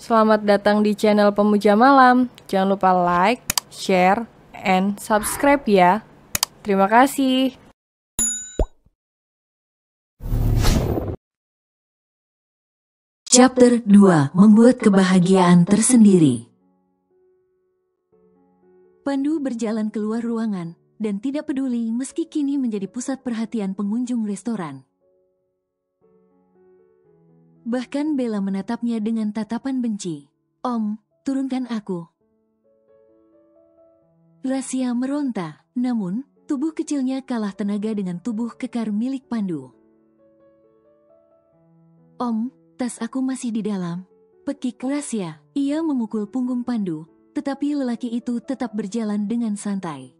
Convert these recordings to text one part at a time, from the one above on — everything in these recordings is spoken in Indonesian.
Selamat datang di channel Pemuja Malam. Jangan lupa like, share, and subscribe ya. Terima kasih. Chapter 2. Membuat kebahagiaan tersendiri. Pandu berjalan keluar ruangan dan tidak peduli meski kini menjadi pusat perhatian pengunjung restoran. Bahkan Bella menatapnya dengan tatapan benci. "Om, turunkan aku." Rasya meronta, namun tubuh kecilnya kalah tenaga dengan tubuh kekar milik Pandu. "Om, tas aku masih di dalam," pekik Rasya. Ia memukul punggung Pandu, tetapi lelaki itu tetap berjalan dengan santai.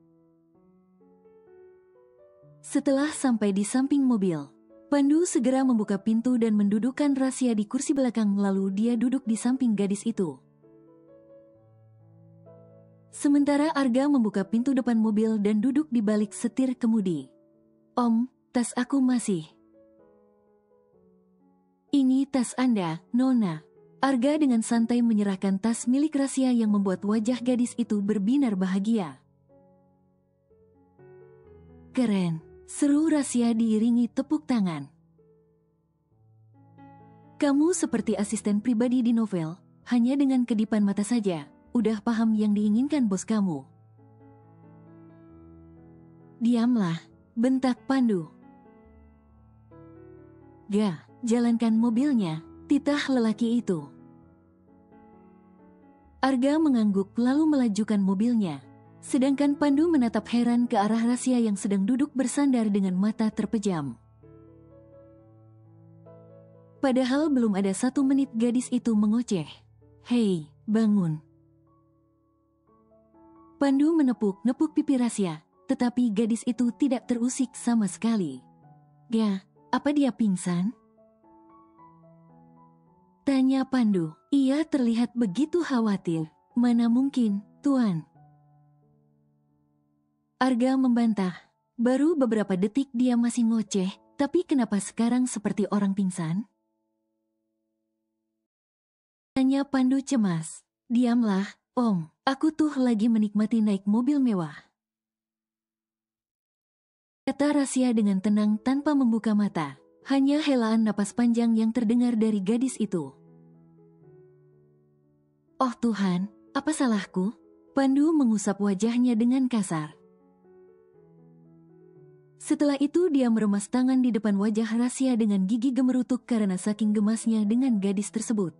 Setelah sampai di samping mobil, Pandu segera membuka pintu dan mendudukkan Rasya di kursi belakang, lalu dia duduk di samping gadis itu. Sementara Arga membuka pintu depan mobil dan duduk di balik setir kemudi. "Om, tas aku masih." "Ini tas Anda, Nona." Arga dengan santai menyerahkan tas milik Rasya yang membuat wajah gadis itu berbinar bahagia. "Keren," seru Rasya diiringi tepuk tangan. "Kamu seperti asisten pribadi di novel, hanya dengan kedipan mata saja, udah paham yang diinginkan bos kamu." "Diamlah," bentak Pandu. "Ga, jalankan mobilnya," titah lelaki itu. Arga mengangguk lalu melajukan mobilnya, sedangkan Pandu menatap heran ke arah Rasya yang sedang duduk bersandar dengan mata terpejam. Padahal belum ada 1 menit gadis itu mengoceh, "Hei, bangun." Pandu menepuk-nepuk pipi Rasya, tetapi gadis itu tidak terusik sama sekali. "Ga, apa dia pingsan?" tanya Pandu. Ia terlihat begitu khawatir. "Mana mungkin, Tuan." Arga membantah. Baru beberapa detik dia masih ngoceh, tapi kenapa sekarang seperti orang pingsan? Tanya Pandu cemas. "Diamlah, Om. Aku tuh lagi menikmati naik mobil mewah," kata Rasya dengan tenang tanpa membuka mata. Hanya helaan napas panjang yang terdengar dari gadis itu. "Oh Tuhan, apa salahku?" Pandu mengusap wajahnya dengan kasar. Setelah itu dia meremas tangan di depan wajah Rasya dengan gigi gemerutuk karena saking gemasnya dengan gadis tersebut.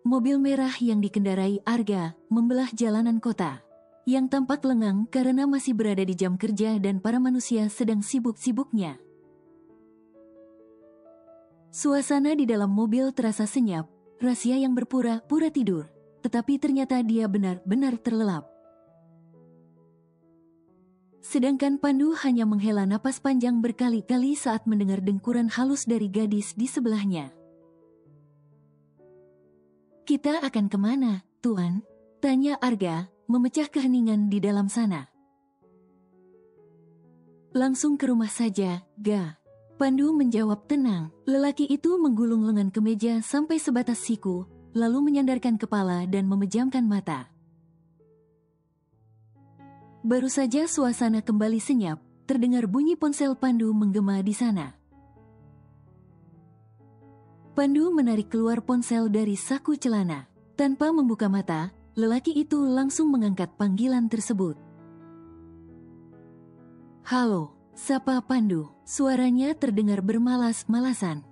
Mobil merah yang dikendarai Arga membelah jalanan kota, yang tampak lengang karena masih berada di jam kerja dan para manusia sedang sibuk-sibuknya. Suasana di dalam mobil terasa senyap. Rasya yang berpura-pura tidur, tetapi ternyata dia benar-benar terlelap. Sedangkan Pandu hanya menghela napas panjang berkali-kali saat mendengar dengkuran halus dari gadis di sebelahnya. "Kita akan kemana, Tuan?" tanya Arga, memecah keheningan di dalam sana. "Langsung ke rumah saja, Ga." Pandu menjawab tenang. Lelaki itu menggulung lengan kemeja sampai sebatas siku, lalu menyandarkan kepala dan memejamkan mata. Baru saja suasana kembali senyap, terdengar bunyi ponsel Pandu menggema di sana. Pandu menarik keluar ponsel dari saku celana. Tanpa membuka mata, lelaki itu langsung mengangkat panggilan tersebut. "Halo," sapa Pandu. Suaranya terdengar bermalas-malasan.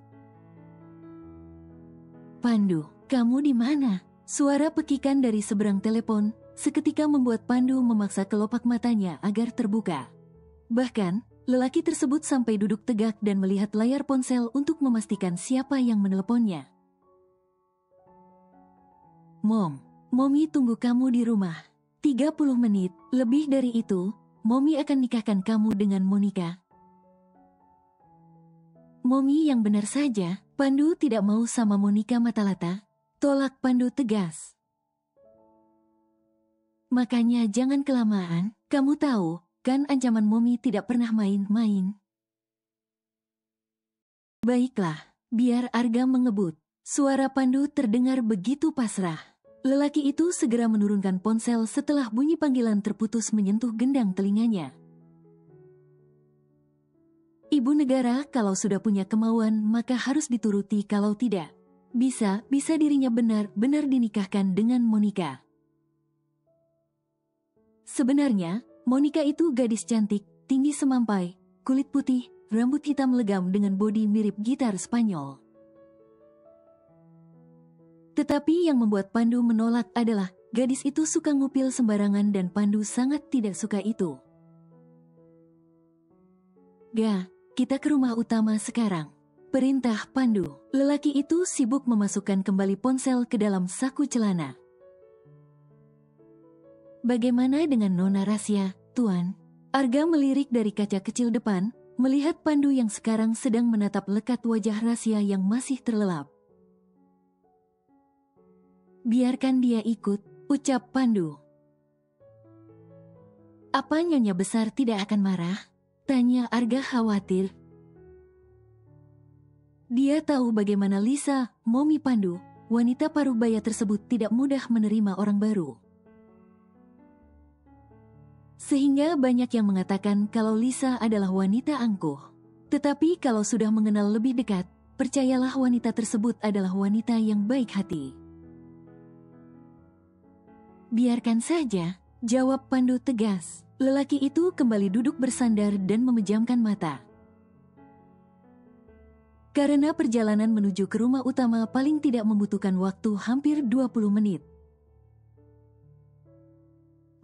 "Pandu, kamu di mana?" Suara pekikan dari seberang telepon seketika membuat Pandu memaksa kelopak matanya agar terbuka. Bahkan, lelaki tersebut sampai duduk tegak dan melihat layar ponsel untuk memastikan siapa yang meneleponnya. "Mom, Mommy tunggu kamu di rumah. 30 menit, lebih dari itu, Mommy akan nikahkan kamu dengan Monica." "Mommy yang benar saja, Pandu tidak mau sama Monica Matalata," tolak Pandu tegas. "Makanya jangan kelamaan, kamu tahu, kan ancaman Mommy tidak pernah main-main." "Baiklah, biar Arga mengebut." Suara Pandu terdengar begitu pasrah. Lelaki itu segera menurunkan ponsel setelah bunyi panggilan terputus menyentuh gendang telinganya. Ibu negara kalau sudah punya kemauan maka harus dituruti, kalau tidak. Bisa dirinya benar-benar dinikahkan dengan Monica. Sebenarnya, Monica itu gadis cantik, tinggi semampai, kulit putih, rambut hitam legam dengan bodi mirip gitar Spanyol. Tetapi yang membuat Pandu menolak adalah gadis itu suka ngupil sembarangan dan Pandu sangat tidak suka itu. "Ga, kita ke rumah utama sekarang," perintah Pandu. Lelaki itu sibuk memasukkan kembali ponsel ke dalam saku celana. "Bagaimana dengan Nona Rasya, Tuan?" Arga melirik dari kaca kecil depan, melihat Pandu yang sekarang sedang menatap lekat wajah Rasya yang masih terlelap. "Biarkan dia ikut," ucap Pandu. "Apa Nyonya Besar tidak akan marah?" tanya Arga khawatir. Dia tahu bagaimana Lisa, Momi Pandu, wanita parubaya tersebut tidak mudah menerima orang baru. Sehingga banyak yang mengatakan kalau Lisa adalah wanita angkuh. Tetapi kalau sudah mengenal lebih dekat, percayalah wanita tersebut adalah wanita yang baik hati. "Biarkan saja," jawab Pandu tegas. Lelaki itu kembali duduk bersandar dan memejamkan mata. Karena perjalanan menuju ke rumah utama paling tidak membutuhkan waktu hampir 20 menit.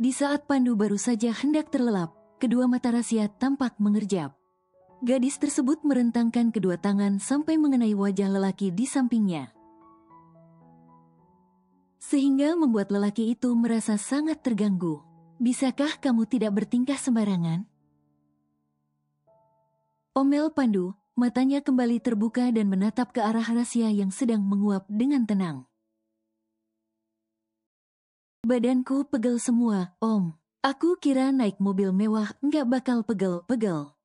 Di saat Pandu baru saja hendak terlelap, kedua mata Rasya tampak mengerjap. Gadis tersebut merentangkan kedua tangan sampai mengenai wajah lelaki di sampingnya. Sehingga membuat lelaki itu merasa sangat terganggu. "Bisakah kamu tidak bertingkah sembarangan?" omel Pandu, matanya kembali terbuka dan menatap ke arah Rasya yang sedang menguap dengan tenang. "Badanku pegel semua, Om. Aku kira naik mobil mewah nggak bakal pegel-pegel,"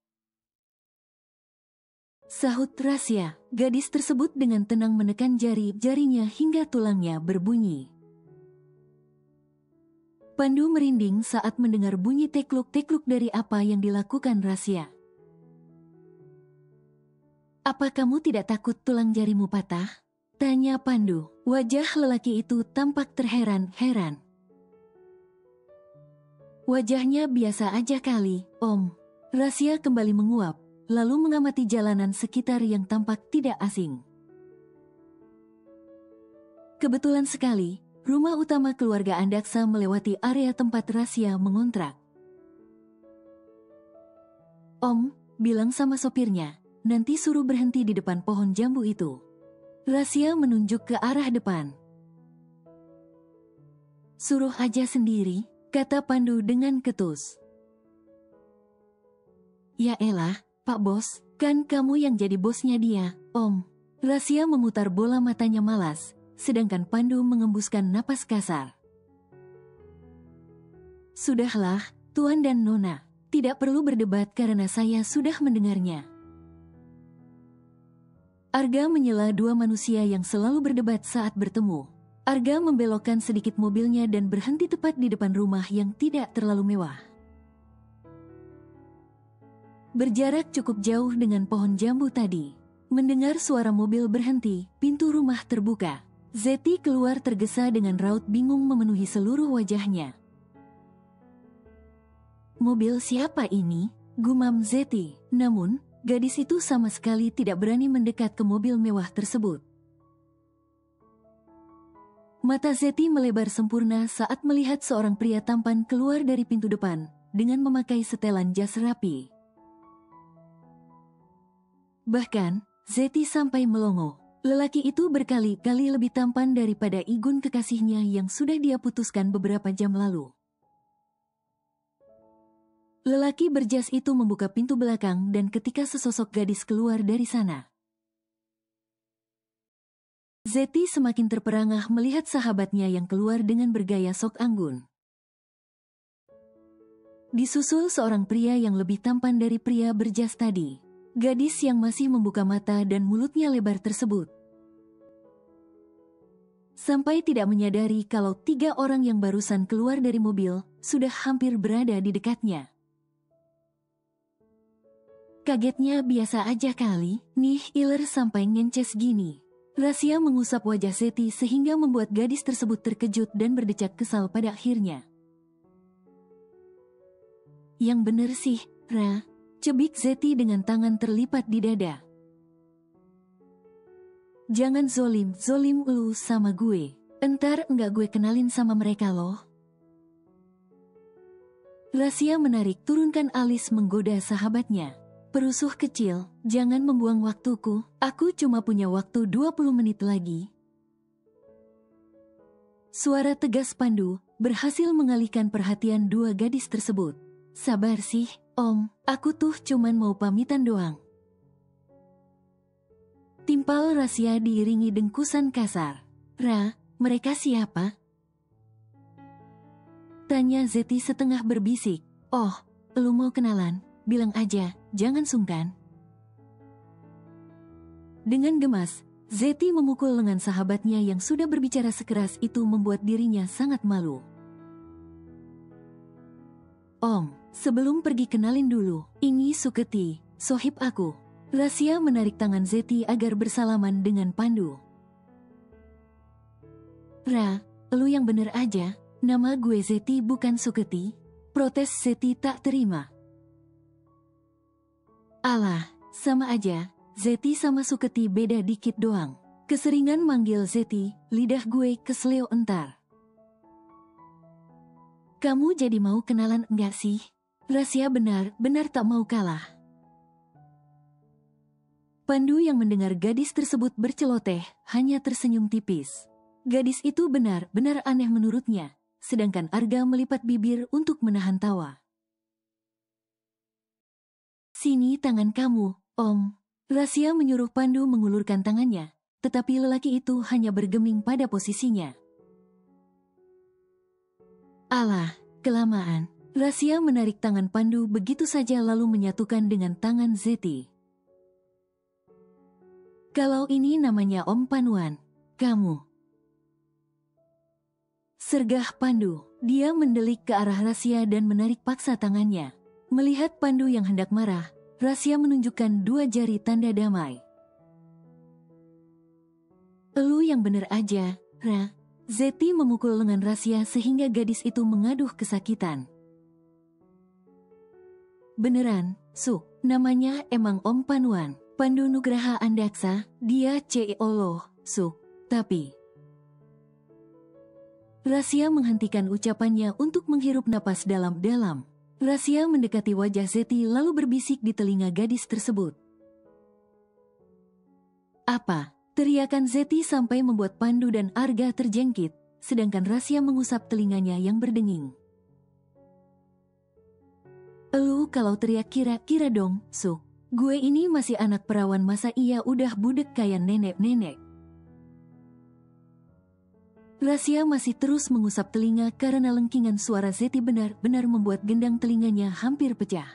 sahut Rasya. Gadis tersebut dengan tenang menekan jari-jarinya hingga tulangnya berbunyi. Pandu merinding saat mendengar bunyi tekluk-tekluk dari apa yang dilakukan Rasya. "Apa kamu tidak takut tulang jarimu patah?" tanya Pandu. Wajah lelaki itu tampak terheran-heran. "Wajahnya biasa aja kali, Om." Rasya kembali menguap, lalu mengamati jalanan sekitar yang tampak tidak asing. Kebetulan sekali, rumah utama keluarga Andaksa melewati area tempat Rasya mengontrak. "Om, bilang sama sopirnya, nanti suruh berhenti di depan pohon jambu itu." Rasya menunjuk ke arah depan. "Suruh aja sendiri," kata Pandu dengan ketus. "Ya elah, Pak Bos, kan kamu yang jadi bosnya dia, Om." Rasya memutar bola matanya malas, sedangkan Pandu mengembuskan napas kasar. "Sudahlah, Tuan dan Nona, tidak perlu berdebat karena saya sudah mendengarnya." Arga menyela dua manusia yang selalu berdebat saat bertemu. Arga membelokkan sedikit mobilnya dan berhenti tepat di depan rumah yang tidak terlalu mewah. Berjarak cukup jauh dengan pohon jambu tadi. Mendengar suara mobil berhenti, pintu rumah terbuka. Zeti keluar tergesa dengan raut bingung memenuhi seluruh wajahnya. "Mobil siapa ini?" gumam Zeti. Namun, gadis itu sama sekali tidak berani mendekat ke mobil mewah tersebut. Mata Zeti melebar sempurna saat melihat seorang pria tampan keluar dari pintu depan dengan memakai setelan jas rapi. Bahkan, Zeti sampai melongo. Lelaki itu berkali-kali lebih tampan daripada Igun kekasihnya yang sudah dia putuskan beberapa jam lalu. Lelaki berjas itu membuka pintu belakang dan ketika sesosok gadis keluar dari sana, Zeti semakin terperangah melihat sahabatnya yang keluar dengan bergaya sok anggun. Disusul seorang pria yang lebih tampan dari pria berjas tadi. Gadis yang masih membuka mata dan mulutnya lebar tersebut sampai tidak menyadari kalau 3 orang yang barusan keluar dari mobil sudah hampir berada di dekatnya. Kagetnya biasa aja kali, nih iler sampai ngences gini. Rahasia mengusap wajah Zeti sehingga membuat gadis tersebut terkejut dan berdecak kesal pada akhirnya. Yang bener sih, Ra, cebik Zeti dengan tangan terlipat di dada. Jangan zolim lu sama gue. Entar enggak gue kenalin sama mereka loh. Rahasia menarik turunkan alis menggoda sahabatnya. Perusuh kecil, jangan membuang waktuku, aku cuma punya waktu 20 menit lagi. Suara tegas Pandu berhasil mengalihkan perhatian 2 gadis tersebut. Sabar sih, Om, aku tuh cuman mau pamitan doang. Timpal Rahasia diiringi dengkusan kasar. Ra, mereka siapa? Tanya Zeti setengah berbisik. Oh, lu mau kenalan? Bilang aja, jangan sungkan. Dengan gemas, Zeti memukul lengan sahabatnya yang sudah berbicara sekeras itu membuat dirinya sangat malu. Om, sebelum pergi kenalin dulu, ini Suketi, sohib aku. Rahasia menarik tangan Zeti agar bersalaman dengan Pandu. Ra, lu yang bener aja, nama gue Zeti bukan Suketi. Protes Zeti tak terima. Alah, sama aja, Zeti sama Suketi beda dikit doang. Keseringan manggil Zeti, lidah gue kesleo entar. Kamu jadi mau kenalan enggak sih? Rahasia benar tak mau kalah. Pandu yang mendengar gadis tersebut berceloteh, hanya tersenyum tipis. Gadis itu benar-benar aneh menurutnya, sedangkan Arga melipat bibir untuk menahan tawa. Sini tangan kamu, Om. Rahasia menyuruh Pandu mengulurkan tangannya, tetapi lelaki itu hanya bergeming pada posisinya. Alah, kelamaan. Rahasia menarik tangan Pandu begitu saja lalu menyatukan dengan tangan Zeti. Kalau ini namanya Om Panuan, kamu. Sergah Pandu, dia mendelik ke arah Rahasia dan menarik paksa tangannya. Melihat Pandu yang hendak marah, Rahasia menunjukkan 2 jari tanda damai. Lu yang bener aja, Ra. Zeti memukul lengan Rahasia sehingga gadis itu mengaduh kesakitan. Beneran, Su, namanya emang Om Panuan, Pandu Nugraha Andaksa, dia CEO loh, Su, tapi... Rahasia menghentikan ucapannya untuk menghirup napas dalam-dalam. Rahasia mendekati wajah Zeti lalu berbisik di telinga gadis tersebut. Apa? Teriakan Zeti sampai membuat Pandu dan Arga terjengkit, sedangkan Rahasia mengusap telinganya yang berdenging. Elu kalau teriak kira-kira dong, Su. Gue ini masih anak perawan masa iya udah budek kayak nenek-nenek. Rahasia masih terus mengusap telinga karena lengkingan suara Zeti benar-benar membuat gendang telinganya hampir pecah.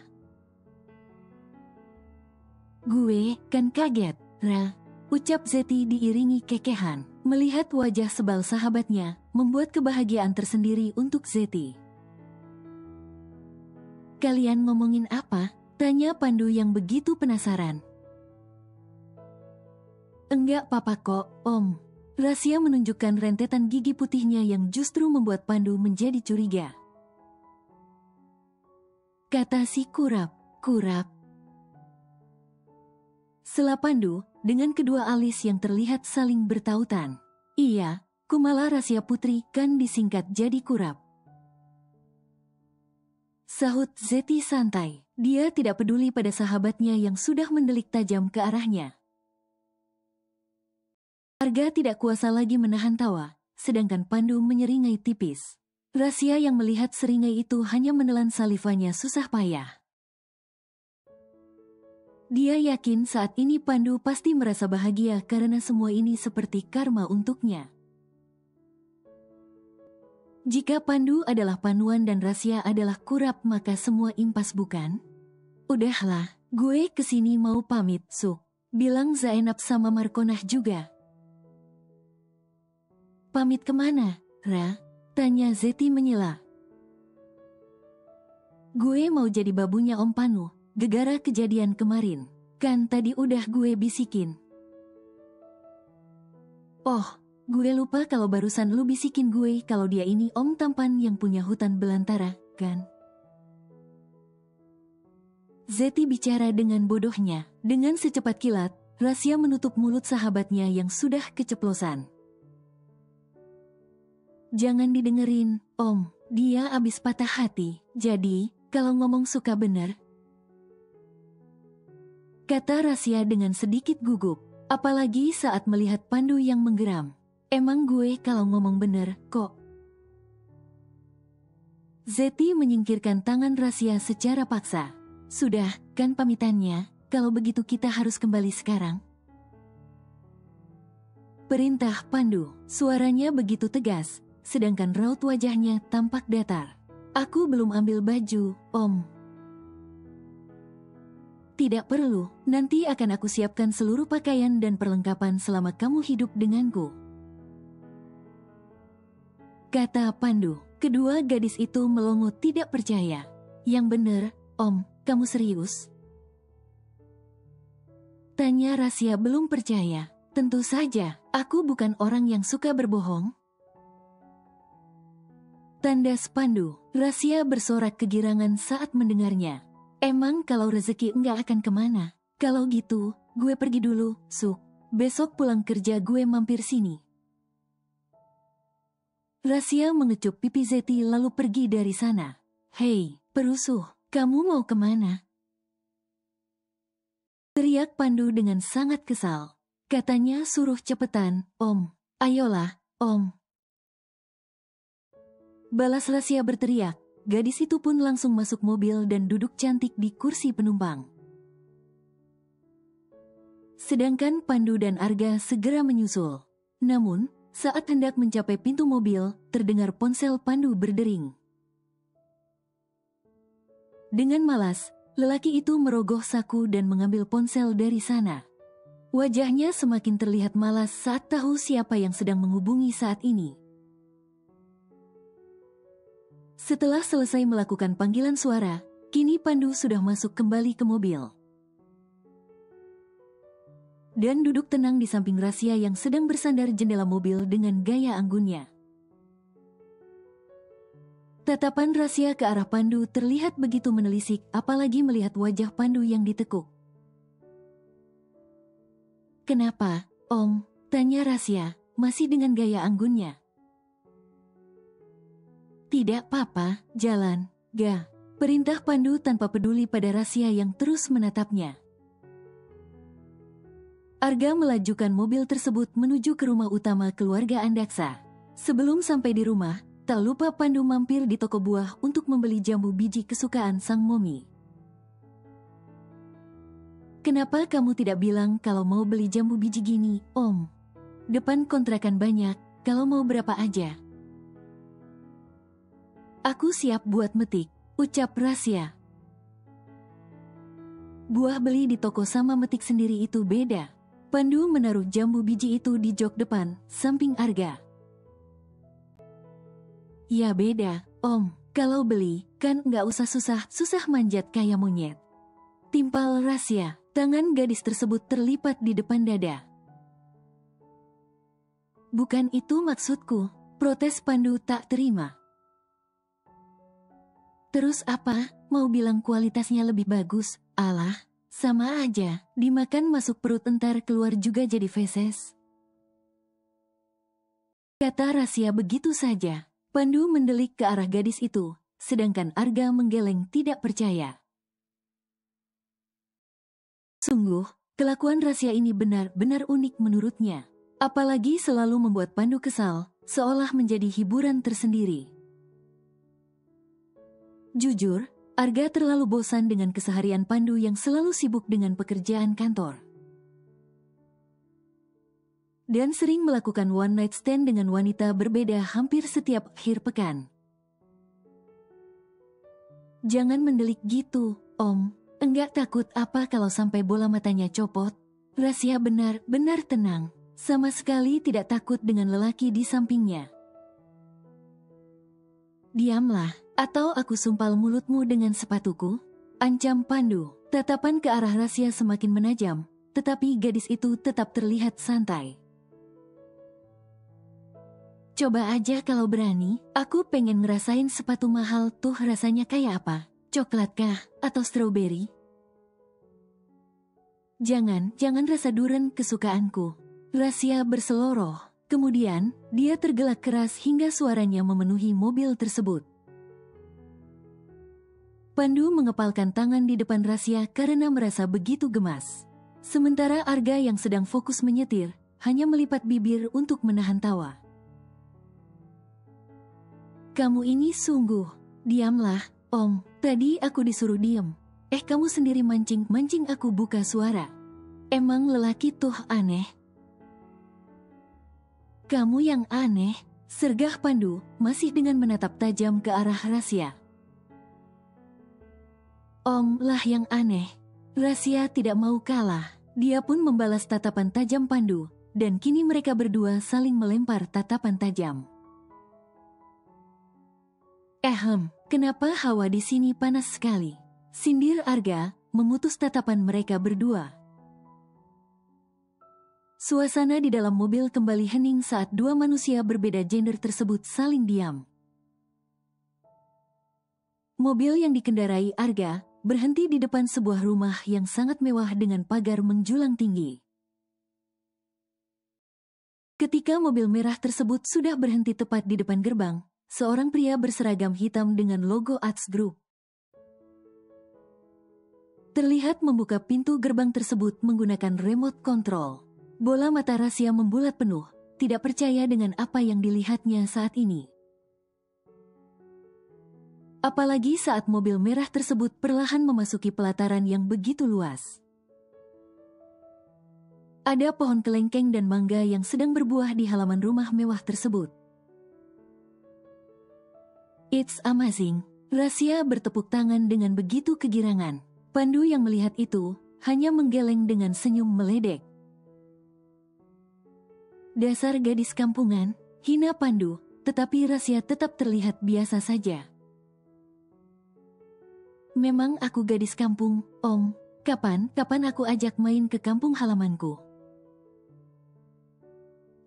Gue kan kaget, Ra. Ucap Zeti diiringi kekehan. Melihat wajah sebal sahabatnya, membuat kebahagiaan tersendiri untuk Zeti. Kalian ngomongin apa? Tanya Pandu yang begitu penasaran. Enggak apa-apa kok, Om. Rahasia menunjukkan rentetan gigi putihnya yang justru membuat Pandu menjadi curiga. Kata si kurap. Sela Pandu, dengan kedua alis yang terlihat saling bertautan. Iya, Kumala Rahasia Putri kan disingkat jadi kurap. Sahut Zeti santai, dia tidak peduli pada sahabatnya yang sudah mendelik tajam ke arahnya. Arga tidak kuasa lagi menahan tawa, sedangkan Pandu menyeringai tipis. Rahasia yang melihat seringai itu hanya menelan salivanya susah payah. Dia yakin saat ini Pandu pasti merasa bahagia karena semua ini seperti karma untuknya. Jika Pandu adalah Panuan dan Rahasia adalah kurap maka semua impas bukan? Udahlah, gue kesini mau pamit, Su. Bilang Zainab sama Markonah juga. pamit kemana, Ra? Tanya Zeti menyela. Gue mau jadi babunya Om Panu, gegara kejadian kemarin. Kan tadi udah gue bisikin. Oh, gue lupa kalau barusan lu bisikin gue kalau dia ini om tampan yang punya hutan belantara, kan? Zeti bicara dengan bodohnya. Dengan secepat kilat, Rasya menutup mulut sahabatnya yang sudah keceplosan. Jangan didengerin, Om. Dia abis patah hati. Jadi, kalau ngomong suka bener. Kata Rasya dengan sedikit gugup. Apalagi saat melihat Pandu yang menggeram. Emang gue kalau ngomong bener, kok? Zeti menyingkirkan tangan Rasya secara paksa. Sudah, kan pamitannya, kalau begitu kita harus kembali sekarang. Perintah Pandu, suaranya begitu tegas, sedangkan raut wajahnya tampak datar. Aku belum ambil baju, Om. Tidak perlu, nanti akan aku siapkan seluruh pakaian dan perlengkapan selama kamu hidup denganku. Kata Pandu. Kedua gadis itu melongo tidak percaya. Yang bener, Om, kamu serius? Tanya Rasya belum percaya. Tentu saja, aku bukan orang yang suka berbohong. Tandas Pandu. Rasya bersorak kegirangan saat mendengarnya. Emang kalau rezeki enggak akan kemana? Kalau gitu, gue pergi dulu, Suk. Besok pulang kerja gue mampir sini. Rasya mengecup pipi Zeti lalu pergi dari sana. Hei, perusuh, kamu mau kemana? Teriak Pandu dengan sangat kesal. Katanya suruh cepetan, Om. Ayolah, Om. Balas Rasya berteriak. Gadis itu pun langsung masuk mobil dan duduk cantik di kursi penumpang. Sedangkan Pandu dan Arga segera menyusul. Namun, saat hendak mencapai pintu mobil, terdengar ponsel Pandu berdering. Dengan malas, lelaki itu merogoh saku dan mengambil ponsel dari sana. Wajahnya semakin terlihat malas saat tahu siapa yang sedang menghubungi saat ini. Setelah selesai melakukan panggilan suara, kini Pandu sudah masuk kembali ke mobil. Dan duduk tenang di samping Rasya yang sedang bersandar jendela mobil dengan gaya anggunnya. Tatapan Rasya ke arah Pandu terlihat begitu menelisik, apalagi melihat wajah Pandu yang ditekuk. Kenapa, Om? Tanya Rasya, masih dengan gaya anggunnya. Tidak apa-apa, jalan, ga. Perintah Pandu tanpa peduli pada Rasya yang terus menatapnya. Arga melajukan mobil tersebut menuju ke rumah utama keluarga Andaksa. Sebelum sampai di rumah, tak lupa Pandu mampir di toko buah untuk membeli jambu biji kesukaan sang momi. Kenapa kamu tidak bilang kalau mau beli jambu biji gini, Om? Depan kontrakan banyak, kalau mau berapa aja? Aku siap buat metik, ucap Rasya. Buah beli di toko sama metik sendiri itu beda. Pandu menaruh jambu biji itu di jok depan, samping Arga. Ya beda, Om. Kalau beli, kan nggak usah susah manjat kayak monyet. Timpal Rasya, tangan gadis tersebut terlipat di depan dada. Bukan itu maksudku, protes Pandu tak terima. Terus apa, mau bilang kualitasnya lebih bagus? Alah, sama aja, dimakan masuk perut entar keluar juga jadi feses. Kata Rasya begitu saja. Pandu mendelik ke arah gadis itu, sedangkan Arga menggeleng tidak percaya. Sungguh, kelakuan Rasya ini benar-benar unik menurutnya. Apalagi selalu membuat Pandu kesal, seolah menjadi hiburan tersendiri. Jujur, Arga terlalu bosan dengan keseharian Pandu yang selalu sibuk dengan pekerjaan kantor. Dan sering melakukan one night stand dengan wanita berbeda hampir setiap akhir pekan. Jangan mendelik gitu, Om. Enggak takut apa kalau sampai bola matanya copot? Rasya benar-benar tenang. Sama sekali tidak takut dengan lelaki di sampingnya. Diamlah, atau aku sumpal mulutmu dengan sepatuku, ancam Pandu. Tatapan ke arah Rasya semakin menajam, tetapi gadis itu tetap terlihat santai. Coba aja kalau berani, aku pengen ngerasain sepatu mahal tuh rasanya kayak apa? Coklat kah? Atau stroberi? Jangan rasa duren kesukaanku. Rasya berseloroh. Kemudian, dia tergelak keras hingga suaranya memenuhi mobil tersebut. Pandu mengepalkan tangan di depan Rasya karena merasa begitu gemas. Sementara Arga yang sedang fokus menyetir, hanya melipat bibir untuk menahan tawa. Kamu ini sungguh. Diamlah, Om. Tadi aku disuruh diem. Kamu sendiri mancing aku buka suara. Emang lelaki tuh aneh. Kamu yang aneh, sergah Pandu, masih dengan menatap tajam ke arah Rasya. Om lah yang aneh. Rasya tidak mau kalah. Dia pun membalas tatapan tajam Pandu, dan kini mereka berdua saling melempar tatapan tajam. Kenapa hawa di sini panas sekali? Sindir Arga, memutus tatapan mereka berdua. Suasana di dalam mobil kembali hening saat dua manusia berbeda gender tersebut saling diam. Mobil yang dikendarai Arga berhenti di depan sebuah rumah yang sangat mewah dengan pagar menjulang tinggi. Ketika mobil merah tersebut sudah berhenti tepat di depan gerbang, seorang pria berseragam hitam dengan logo Arts Group terlihat membuka pintu gerbang tersebut menggunakan remote control. Bola mata Rasya membulat penuh, tidak percaya dengan apa yang dilihatnya saat ini. Apalagi saat mobil merah tersebut perlahan memasuki pelataran yang begitu luas. Ada pohon kelengkeng dan mangga yang sedang berbuah di halaman rumah mewah tersebut. It's amazing. Rasya bertepuk tangan dengan begitu kegirangan. Pandu yang melihat itu, hanya menggeleng dengan senyum meledek. Dasar gadis kampungan, hina Pandu, tetapi Rasya tetap terlihat biasa saja. Memang aku gadis kampung, Om. Kapan aku ajak main ke kampung halamanku?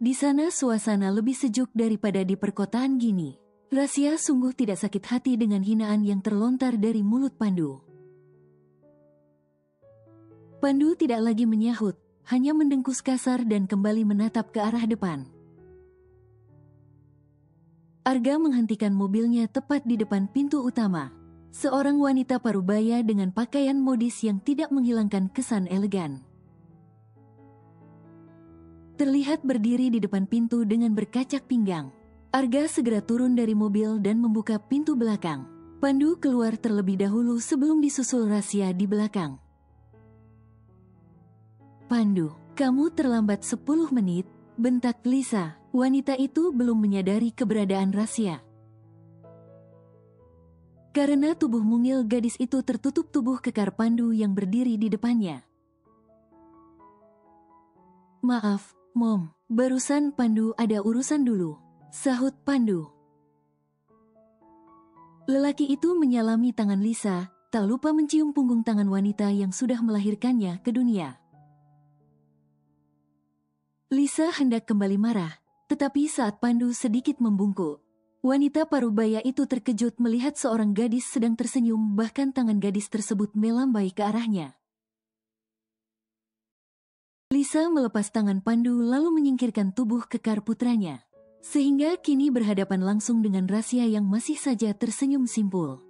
Di sana suasana lebih sejuk daripada di perkotaan gini. Rasya sungguh tidak sakit hati dengan hinaan yang terlontar dari mulut Pandu. Pandu tidak lagi menyahut, hanya mendengkus kasar dan kembali menatap ke arah depan. Arga menghentikan mobilnya tepat di depan pintu utama. Seorang wanita parubaya dengan pakaian modis yang tidak menghilangkan kesan elegan terlihat berdiri di depan pintu dengan berkacak pinggang. Arga segera turun dari mobil dan membuka pintu belakang. Pandu keluar terlebih dahulu sebelum disusul Rasya di belakang. Pandu, kamu terlambat 10 menit, bentak Lisa. Wanita itu belum menyadari keberadaan Rasya. Karena tubuh mungil gadis itu tertutup tubuh kekar Pandu yang berdiri di depannya. Maaf, Mom, barusan Pandu ada urusan dulu, sahut Pandu. Lelaki itu menyalami tangan Lisa, tak lupa mencium punggung tangan wanita yang sudah melahirkannya ke dunia. Lisa hendak kembali marah, tetapi saat Pandu sedikit membungkuk, wanita parubaya itu terkejut melihat seorang gadis sedang tersenyum, bahkan tangan gadis tersebut melambai ke arahnya. Lisa melepas tangan Pandu lalu menyingkirkan tubuh kekar putranya, sehingga kini berhadapan langsung dengan Rasya yang masih saja tersenyum simpul.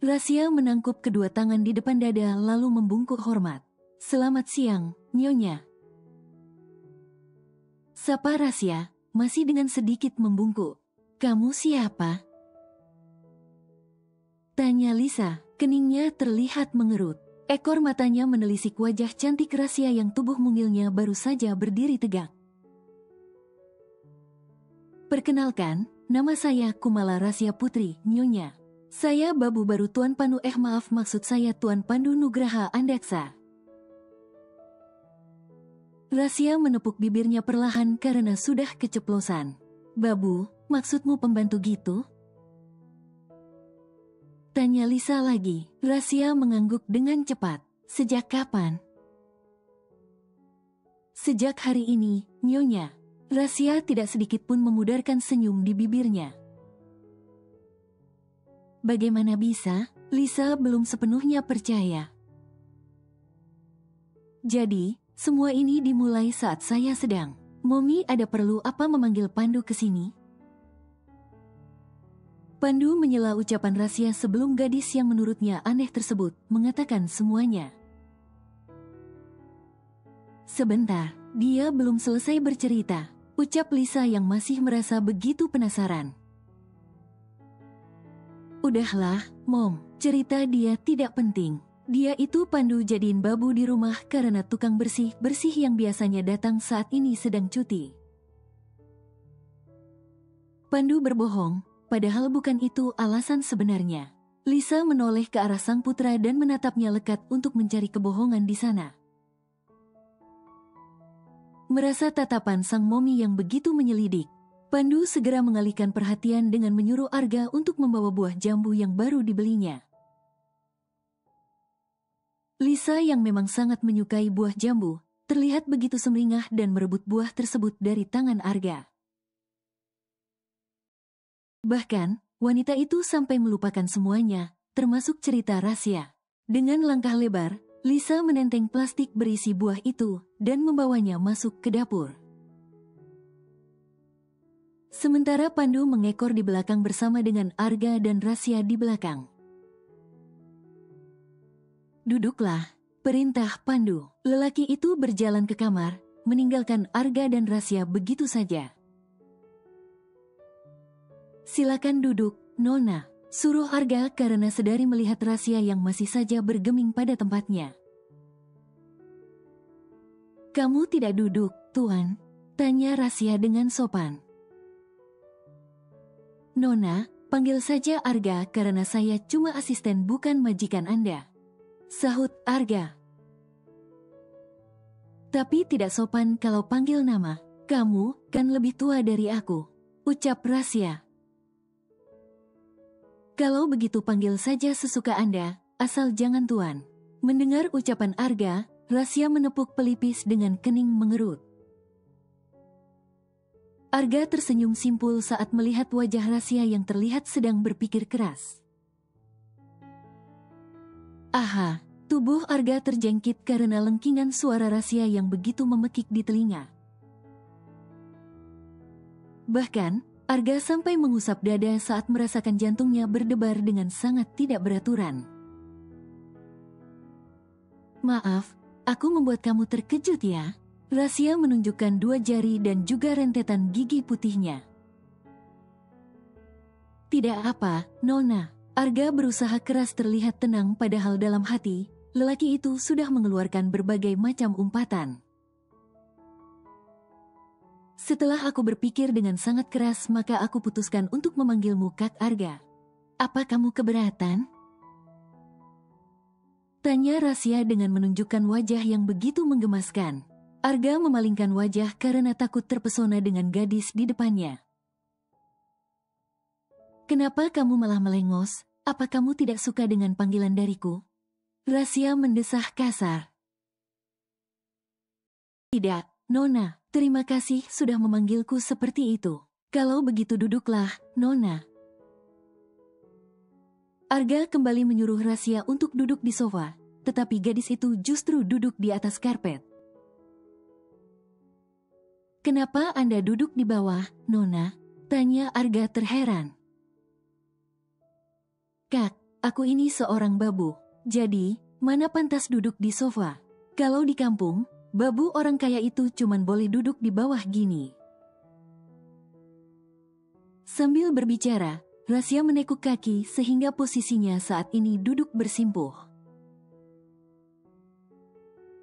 Rasya menangkup kedua tangan di depan dada lalu membungkuk hormat. Selamat siang, Nyonya. Sapa Rasya, masih dengan sedikit membungkuk. Kamu siapa? Tanya Lisa, keningnya terlihat mengerut. Ekor matanya menelisik wajah cantik Rasya yang tubuh mungilnya baru saja berdiri tegak. Perkenalkan, nama saya Kumala Rasya Putri, Nyonya. Saya babu baru Tuan Pandu, maaf maksud saya Tuan Pandu Nugraha Andaksa. Rahasia menepuk bibirnya perlahan karena sudah keceplosan. Babu, maksudmu pembantu gitu? Tanya Lisa lagi. Rahasia mengangguk dengan cepat. Sejak kapan? Sejak hari ini, Nyonya. Rahasia tidak sedikit pun memudarkan senyum di bibirnya. Bagaimana bisa? Lisa belum sepenuhnya percaya. Jadi, semua ini dimulai saat saya sedang. Momi ada perlu apa memanggil Pandu ke sini? Pandu menyela ucapan Rahasia sebelum gadis yang menurutnya aneh tersebut mengatakan semuanya. Sebentar, dia belum selesai bercerita, ucap Lisa yang masih merasa begitu penasaran. Udahlah, Mom, cerita dia tidak penting. Dia itu Pandu jadiin babu di rumah karena tukang bersih-bersih yang biasanya datang saat ini sedang cuti. Pandu berbohong, padahal bukan itu alasan sebenarnya. Lisa menoleh ke arah sang putra dan menatapnya lekat untuk mencari kebohongan di sana. Merasa tatapan sang Momi yang begitu menyelidik, Pandu segera mengalihkan perhatian dengan menyuruh Arga untuk membawa buah jambu yang baru dibelinya. Lisa yang memang sangat menyukai buah jambu, terlihat begitu sumringah dan merebut buah tersebut dari tangan Arga. Bahkan, wanita itu sampai melupakan semuanya, termasuk cerita rahasia. Dengan langkah lebar, Lisa menenteng plastik berisi buah itu dan membawanya masuk ke dapur. Sementara Pandu mengekor di belakang bersama dengan Arga dan Rahasia di belakang. Duduklah, perintah Pandu. Lelaki itu berjalan ke kamar, meninggalkan Arga dan Rahasia begitu saja. Silakan duduk, Nona, suruh Arga karena sedari melihat Rahasia yang masih saja bergeming pada tempatnya. Kamu tidak duduk, Tuan? Tanya Rahasia dengan sopan. Nona, panggil saja Arga karena saya cuma asisten bukan majikan Anda. Sahut Arga. Tapi tidak sopan kalau panggil nama. Kamu kan lebih tua dari aku, ucap Rahasia. Kalau begitu panggil saja sesuka Anda, asal jangan Tuan. Mendengar ucapan Arga, Rahasia menepuk pelipis dengan kening mengerut. Arga tersenyum simpul saat melihat wajah Rahasia yang terlihat sedang berpikir keras. Aha, tubuh Arga terjangkit karena lengkingan suara Rahasia yang begitu memekik di telinga. Bahkan, Arga sampai mengusap dada saat merasakan jantungnya berdebar dengan sangat tidak beraturan. Maaf, aku membuat kamu terkejut ya? Rahasia menunjukkan dua jari dan juga rentetan gigi putihnya. Tidak apa, Nona. Arga berusaha keras terlihat tenang padahal dalam hati, lelaki itu sudah mengeluarkan berbagai macam umpatan. Setelah aku berpikir dengan sangat keras maka aku putuskan untuk memanggilmu Kak Arga. Apa kamu keberatan? Tanya Rahasia dengan menunjukkan wajah yang begitu menggemaskan. Arga memalingkan wajah karena takut terpesona dengan gadis di depannya. Kenapa kamu malah melengos? Apa kamu tidak suka dengan panggilan dariku? Rahasia mendesah kasar. Tidak, Nona, terima kasih sudah memanggilku seperti itu. Kalau begitu duduklah, Nona. Arga kembali menyuruh Rahasia untuk duduk di sofa, tetapi gadis itu justru duduk di atas karpet. Kenapa Anda duduk di bawah, Nona? Tanya Arga terheran. Kak, aku ini seorang babu, jadi mana pantas duduk di sofa? Kalau di kampung, babu orang kaya itu cuman boleh duduk di bawah gini. Sambil berbicara, Rahasia menekuk kaki sehingga posisinya saat ini duduk bersimpuh.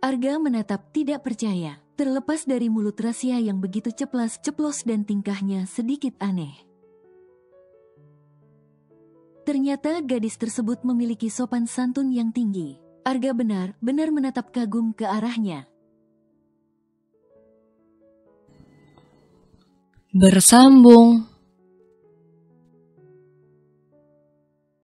Arga menatap tidak percaya, terlepas dari mulut Rahasia yang begitu ceplas-ceplos dan tingkahnya sedikit aneh. Ternyata gadis tersebut memiliki sopan santun yang tinggi. Arga benar-benar menatap kagum ke arahnya. bersambung.